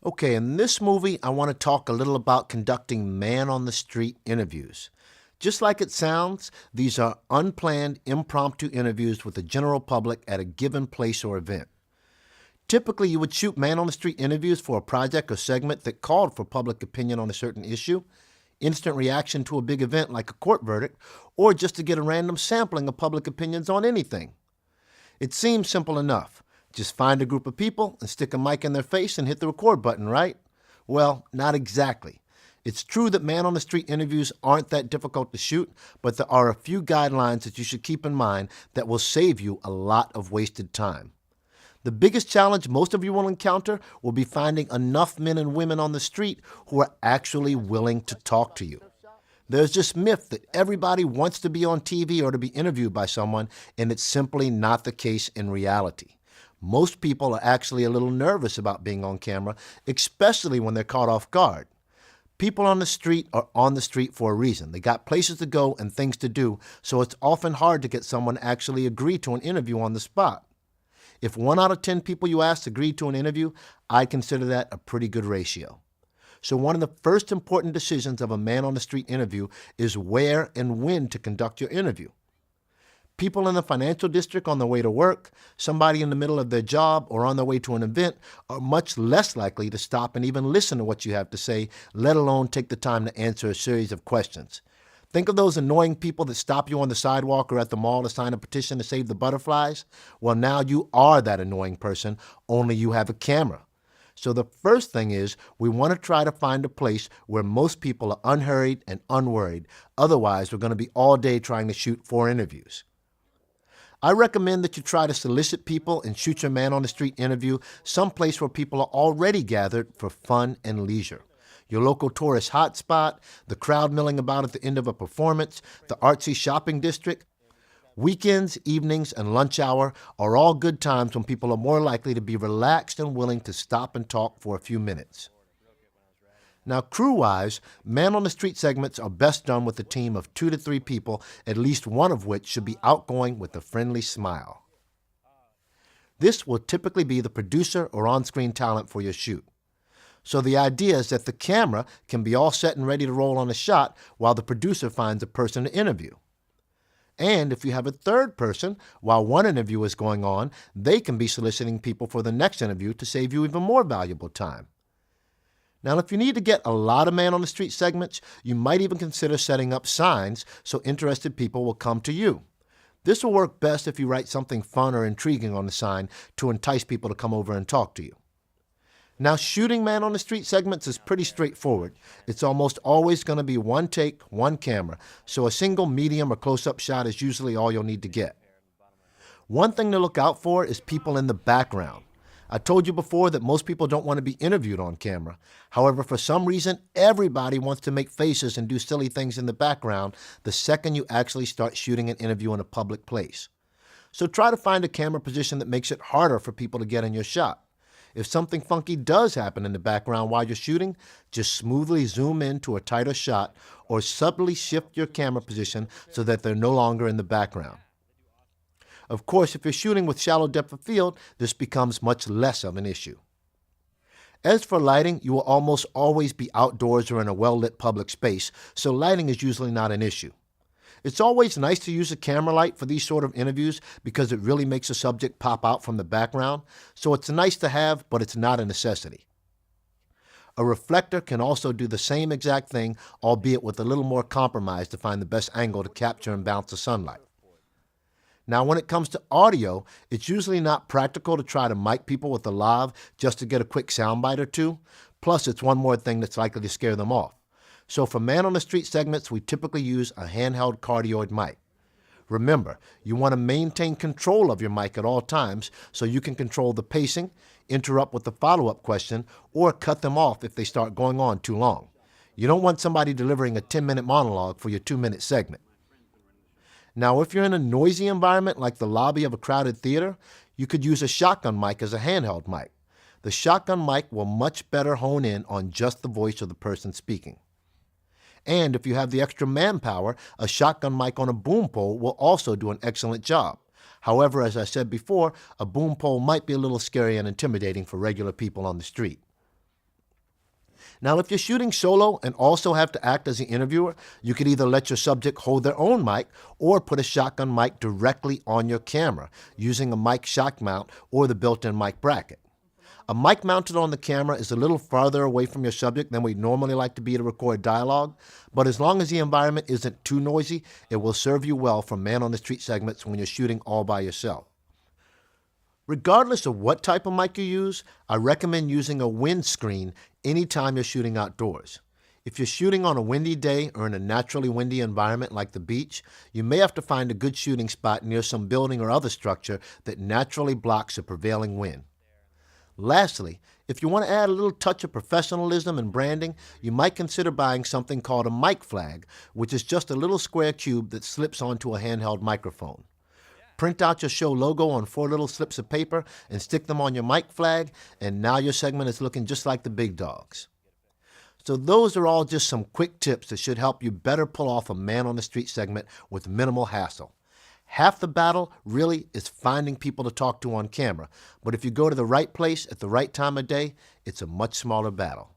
Okay, in this movie, I want to talk a little about conducting man-on-the-street interviews. Just like it sounds, these are unplanned, impromptu interviews with the general public at a given place or event. Typically, you would shoot man-on-the-street interviews for a project or segment that called for public opinion on a certain issue, instant reaction to a big event like a court verdict, or just to get a random sampling of public opinions on anything. It seems simple enough. Just find a group of people and stick a mic in their face and hit the record button, right? Well, not exactly. It's true that man-on-the-street interviews aren't that difficult to shoot, but there are a few guidelines that you should keep in mind that will save you a lot of wasted time. The biggest challenge most of you will encounter will be finding enough men and women on the street who are actually willing to talk to you. There's this myth that everybody wants to be on TV or to be interviewed by someone, and it's simply not the case in reality. Most people are actually a little nervous about being on camera, especially when they're caught off guard. People on the street are on the street for a reason. They got places to go and things to do, so it's often hard to get someone to actually agree to an interview on the spot. If 1 out of 10 people you ask agree to an interview, I'd consider that a pretty good ratio. So one of the first important decisions of a man-on-the-street interview is where and when to conduct your interview. People in the financial district on their way to work, somebody in the middle of their job, or on their way to an event are much less likely to stop and even listen to what you have to say, let alone take the time to answer a series of questions. Think of those annoying people that stop you on the sidewalk or at the mall to sign a petition to save the butterflies. Well, now you are that annoying person, only you have a camera. So the first thing is we want to try to find a place where most people are unhurried and unworried. Otherwise, we're going to be all day trying to shoot 4 interviews. I recommend that you try to solicit people and shoot your man-on-the-street interview someplace where people are already gathered for fun and leisure. Your local tourist hotspot, the crowd milling about at the end of a performance, the artsy shopping district. Weekends, evenings, and lunch hour are all good times when people are more likely to be relaxed and willing to stop and talk for a few minutes. Now, crew-wise, man-on-the-street segments are best done with a team of 2 to 3 people, at least one of which should be outgoing with a friendly smile. This will typically be the producer or on-screen talent for your shoot. So the idea is that the camera can be all set and ready to roll on a shot while the producer finds a person to interview. And if you have a third person, while one interview is going on, they can be soliciting people for the next interview to save you even more valuable time. Now, if you need to get a lot of man-on-the-street segments, you might even consider setting up signs so interested people will come to you. This will work best if you write something fun or intriguing on the sign to entice people to come over and talk to you. Now, shooting man-on-the-street segments is pretty straightforward. It's almost always going to be one take, one camera, so a single medium or close-up shot is usually all you'll need to get. One thing to look out for is people in the background. I told you before that most people don't want to be interviewed on camera. However, for some reason, everybody wants to make faces and do silly things in the background the second you actually start shooting an interview in a public place. So try to find a camera position that makes it harder for people to get in your shot. If something funky does happen in the background while you're shooting, just smoothly zoom in to a tighter shot or subtly shift your camera position so that they're no longer in the background. Of course, if you're shooting with shallow depth of field, this becomes much less of an issue. As for lighting, you will almost always be outdoors or in a well-lit public space, so lighting is usually not an issue. It's always nice to use a camera light for these sort of interviews because it really makes a subject pop out from the background, so it's nice to have, but it's not a necessity. A reflector can also do the same exact thing, albeit with a little more compromise to find the best angle to capture and bounce the sunlight. Now, when it comes to audio, it's usually not practical to try to mic people with a lav just to get a quick soundbite or two. Plus, it's one more thing that's likely to scare them off. So for man-on-the-street segments, we typically use a handheld cardioid mic. Remember, you want to maintain control of your mic at all times so you can control the pacing, interrupt with a follow-up question, or cut them off if they start going on too long. You don't want somebody delivering a 10-minute monologue for your 2-minute segment. Now, if you're in a noisy environment like the lobby of a crowded theater, you could use a shotgun mic as a handheld mic. The shotgun mic will much better hone in on just the voice of the person speaking. And if you have the extra manpower, a shotgun mic on a boom pole will also do an excellent job. However, as I said before, a boom pole might be a little scary and intimidating for regular people on the street. Now, if you're shooting solo and also have to act as the interviewer, you could either let your subject hold their own mic or put a shotgun mic directly on your camera using a mic shock mount or the built-in mic bracket. A mic mounted on the camera is a little farther away from your subject than we'd normally like to be to record dialogue, but as long as the environment isn't too noisy, it will serve you well for Man on the Street segments when you're shooting all by yourself. Regardless of what type of mic you use, I recommend using a windscreen anytime you're shooting outdoors. If you're shooting on a windy day or in a naturally windy environment like the beach, you may have to find a good shooting spot near some building or other structure that naturally blocks the prevailing wind. Lastly, if you want to add a little touch of professionalism and branding, you might consider buying something called a mic flag, which is just a little square cube that slips onto a handheld microphone. Print out your show logo on 4 little slips of paper and stick them on your mic flag, and now your segment is looking just like the big dogs. So those are all just some quick tips that should help you better pull off a Man on the Street segment with minimal hassle. Half the battle really is finding people to talk to on camera, but if you go to the right place at the right time of day, it's a much smaller battle.